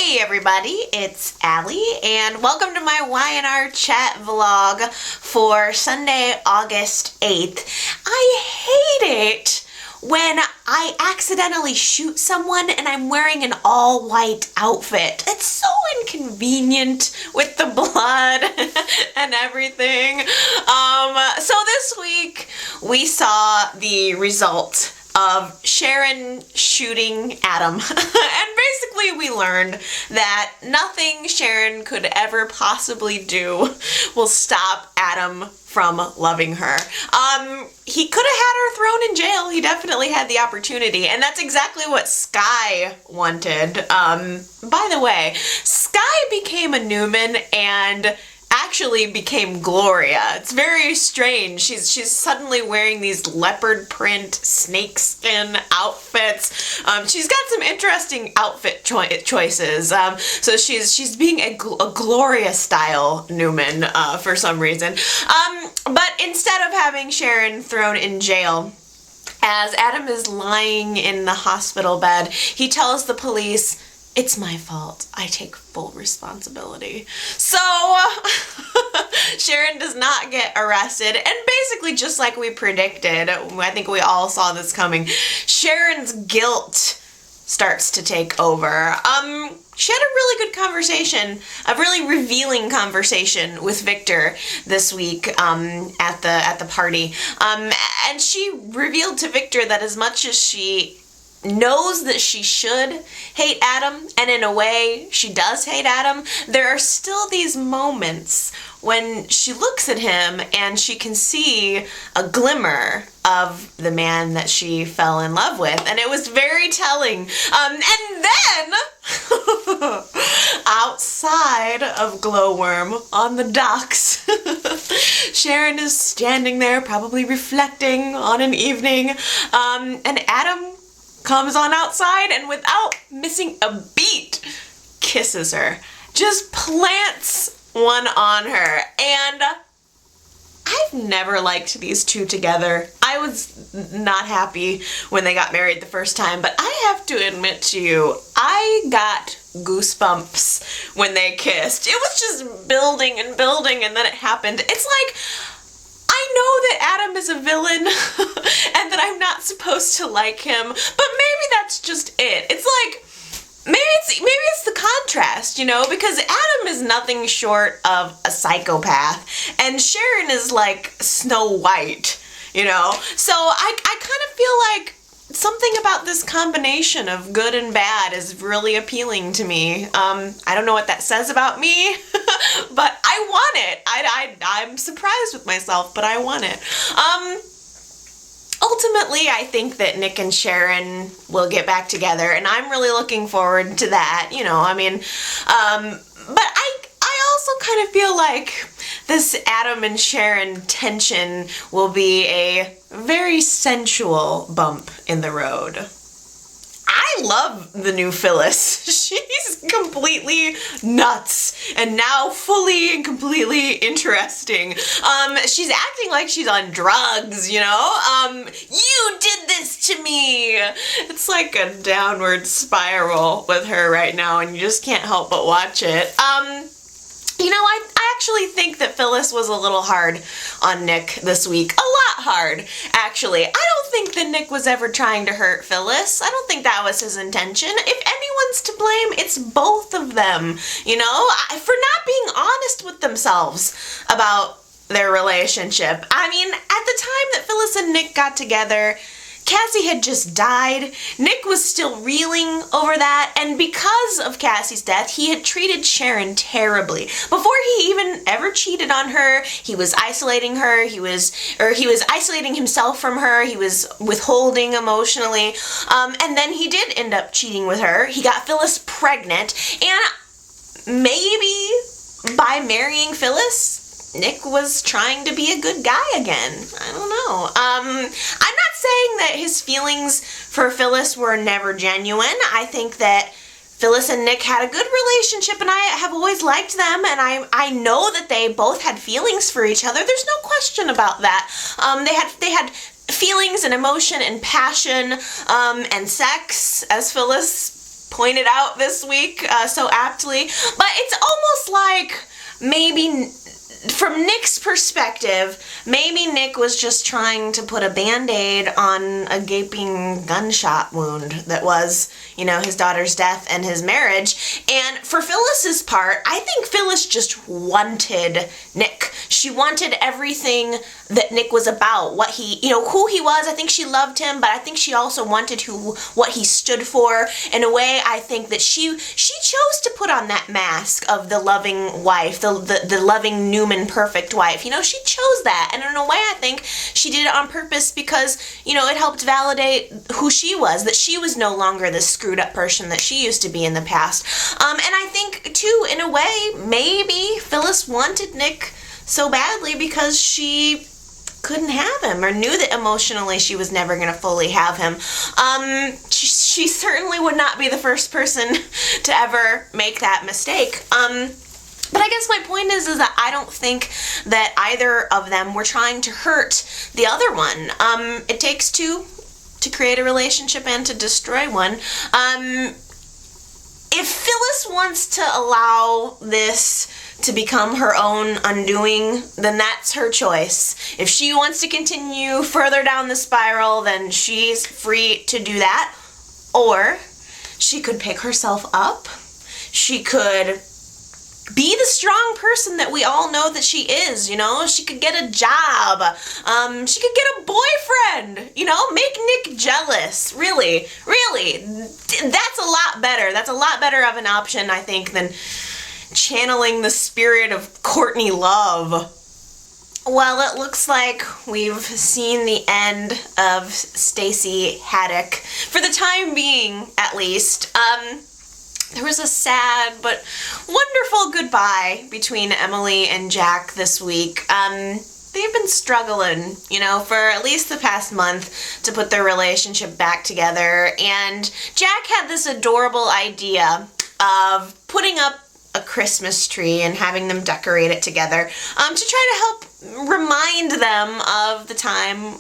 Hey everybody, it's Allie and welcome to my Y&R chat vlog for Sunday, August 8th. I hate it when I accidentally shoot someone and I'm wearing an all-white outfit. It's so inconvenient with the blood and everything. So this week we saw the result of Sharon shooting Adam. And basically we learned that nothing Sharon could ever possibly do will stop Adam from loving her. He could have had her thrown in jail. He definitely had the opportunity, and that's exactly what Sky wanted. By the way, Sky became a Newman and actually became Gloria. It's very strange. She's suddenly wearing these leopard print snakeskin outfits. She's got some interesting outfit choices. So she's being a Gloria style Newman for some reason. But instead of having Sharon thrown in jail, as Adam is lying in the hospital bed, he tells the police, "It's my fault. I take full responsibility." So Sharon does not get arrested, and basically just like we predicted, I think we all saw this coming, Sharon's guilt starts to take over. She had a really good conversation, a really revealing conversation with Victor this week at the party. And she revealed to Victor that as much as she knows that she should hate Adam, and in a way she does hate Adam, there are still these moments when she looks at him and she can see a glimmer of the man that she fell in love with, and it was very telling. And then outside of Glowworm on the docks, Sharon is standing there probably reflecting on an evening, and Adam comes on outside and without missing a beat kisses her, just plants one on her. And I've never liked these two together. I was not happy when they got married the first time, but I have to admit to you, I got goosebumps when they kissed. It was just building and building, and then it happened. It's like, I know that Adam is a villain and that I'm not supposed to like him, but maybe that's just it. It's like, maybe it's the contrast, you know, because Adam is nothing short of a psychopath and Sharon is like Snow White, you know? So I kind of feel like something about this combination of good and bad is really appealing to me. I don't know what that says about me, but I want it. I'm surprised with myself, but I want it. Ultimately, I think that Nick and Sharon will get back together, and I'm really looking forward to that, you know, I mean, but I also kind of feel like this Adam and Sharon tension will be a very sensual bump in the road. I love the new Phyllis. She's completely nuts and now fully and completely interesting. She's acting like she's on drugs, you know? You did this to me! It's like a downward spiral with her right now, and you just can't help but watch it. You know, I actually think that Phyllis was a little hard on Nick this week. A lot hard, actually. I don't think that Nick was ever trying to hurt Phyllis. I don't think that was his intention. If anyone's to blame, it's both of them, you know, for not being honest with themselves about their relationship. I mean, at the time that Phyllis and Nick got together, Cassie had just died. Nick was still reeling over that, and because of Cassie's death, he had treated Sharon terribly. Before he even ever cheated on her, he was isolating her, he was isolating himself from her, he was withholding emotionally, and then he did end up cheating with her. He got Phyllis pregnant, and maybe by marrying Phyllis, Nick was trying to be a good guy again. I don't know. I'm not saying that his feelings for Phyllis were never genuine. I think that Phyllis and Nick had a good relationship, and I have always liked them, and I know that they both had feelings for each other. There's no question about that. They had feelings and emotion and passion and sex, as Phyllis pointed out this week so aptly. But it's almost like maybe from Nick's perspective, maybe Nick was just trying to put a Band-Aid on a gaping gunshot wound that was, you know, his daughter's death and his marriage. And for Phyllis's part, I think Phyllis just wanted Nick. She wanted everything that Nick was about, what he, you know, who he was. I think she loved him, but I think she also wanted what he stood for. In a way, I think that she chose to put on that mask of the loving wife, the loving Newman perfect wife. You know, she chose that, and in a way I think she did it on purpose because, you know, it helped validate who she was, that she was no longer this screwed up person that she used to be in the past. And I think too, in a way, maybe Phyllis wanted Nick so badly because she couldn't have him, or knew that emotionally she was never going to fully have him. She certainly would not be the first person to ever make that mistake. But I guess my point is that I don't think that either of them were trying to hurt the other one. It takes two to create a relationship and to destroy one. If Phyllis wants to allow this to become her own undoing, then that's her choice. If she wants to continue further down the spiral, then she's free to do that. Or she could pick herself up. She could be the strong person that we all know that she is, you know? She could get a job. She could get a boyfriend, you know? Make Nick jealous. Really. That's a lot better. That's a lot better of an option, I think, than channeling the spirit of Courtney love. Well, it looks like we've seen the end of Stacy Haiduk, for the time being, at least. There was a sad but wonderful goodbye between Emily and Jack this week. They've been struggling, you know, for at least the past month to put their relationship back together. And Jack had this adorable idea of putting up a Christmas tree and having them decorate it together to try to help remind them of the time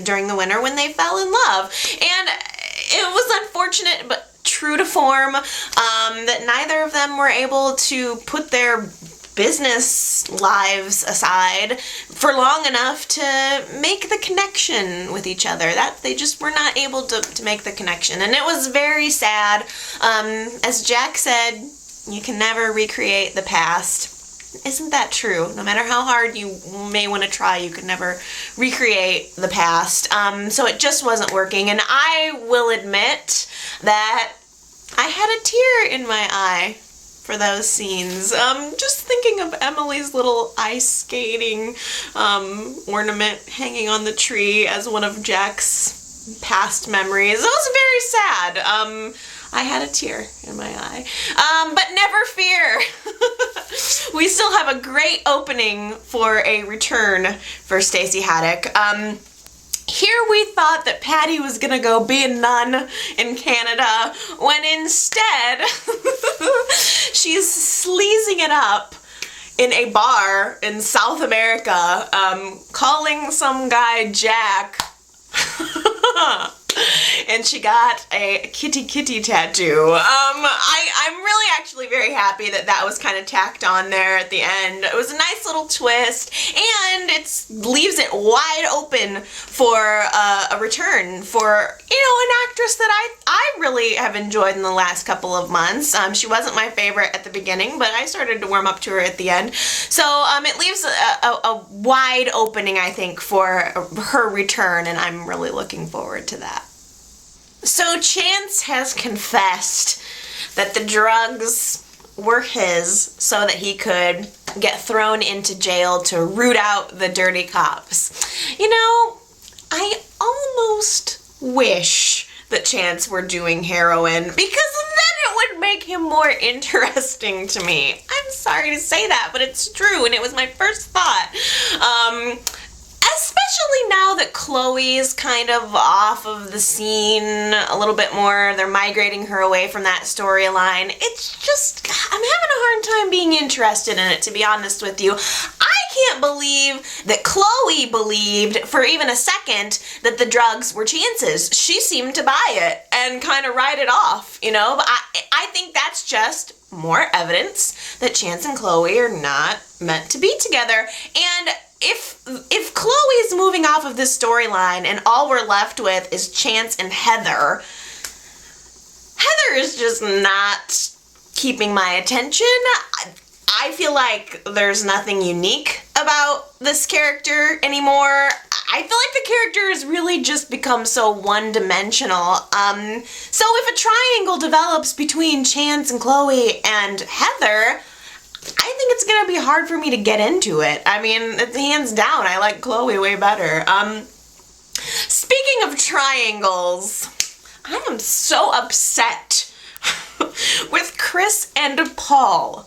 during the winter when they fell in love. And it was unfortunate, but true to form, that neither of them were able to put their business lives aside for long enough to make the connection with each other. That they just were not able to make the connection, and it was very sad. As Jack said, you can never recreate the past. Isn't that true? No matter how hard you may want to try, you could never recreate the past. So it just wasn't working, and I will admit that I had a tear in my eye for those scenes. Just thinking of Emily's little ice skating ornament hanging on the tree as one of Jack's past memories. It was very sad. I had a tear in my eye. But never fear. We still have a great opening for a return for Stacy Haiduk. Here we thought that Patty was gonna go be a nun in Canada, when instead she's sleazing it up in a bar in South America, calling some guy Jack. And she got a kitty tattoo. I'm really actually very happy that was kind of tacked on there at the end. It was a nice little twist, and it leaves it wide open for a return for, you know, an actress that I really have enjoyed in the last couple of months. She wasn't my favorite at the beginning, but I started to warm up to her at the end. So it leaves a wide opening, I think, for her return, and I'm really looking forward to that. So Chance has confessed that the drugs were his so that he could get thrown into jail to root out the dirty cops. You know, I almost wish that Chance were doing heroin, because then it would make him more interesting to me. I'm sorry to say that, but it's true, and it was my first thought. Especially now that Chloe's kind of off of the scene a little bit more. They're migrating her away from that storyline. It's just, I'm having a hard time being interested in it, to be honest with you. I can't believe that Chloe believed for even a second that the drugs were Chance's. She seemed to buy it and kind of write it off, you know? But I think that's just more evidence that Chance and Chloe are not meant to be together. And if Chloe's moving off of this storyline and all we're left with is Chance and Heather is just not keeping my attention. I feel like there's nothing unique about this character anymore. I feel like the character has really just become so one-dimensional. So if a triangle develops between Chance and Chloe and Heather, I think it's gonna be hard for me to get into it. I mean, hands down, I like Chloe way better. Speaking of triangles, I am so upset with Chris and Paul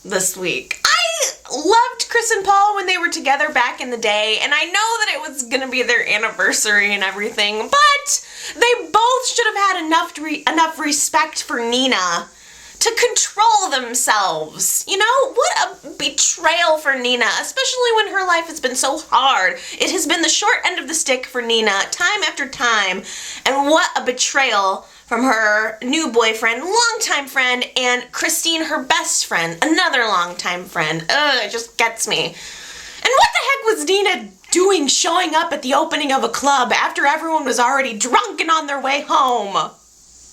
this week. I loved Chris and Paul when they were together back in the day, and I know that it was gonna be their anniversary and everything, but they both should have had enough respect for Nina to control themselves. You know, what a betrayal for Nina, especially when her life has been so hard. It has been the short end of the stick for Nina time after time, and what a betrayal from her new boyfriend, longtime friend, and Christine, her best friend, another longtime friend. Ugh, it just gets me. And what the heck was Nina doing showing up at the opening of a club after everyone was already drunk and on their way home?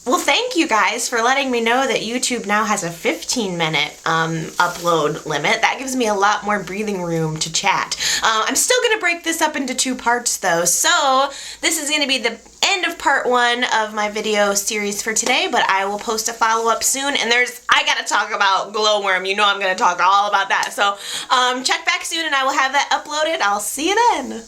Well, thank you guys for letting me know that YouTube now has a 15-minute upload limit. That gives me a lot more breathing room to chat. I'm still going to break this up into 2 parts though. So this is going to be the end of part 1 of my video series for today, but I will post a follow-up soon. And I got to talk about glowworm. You know I'm going to talk all about that. So check back soon and I will have that uploaded. I'll see you then.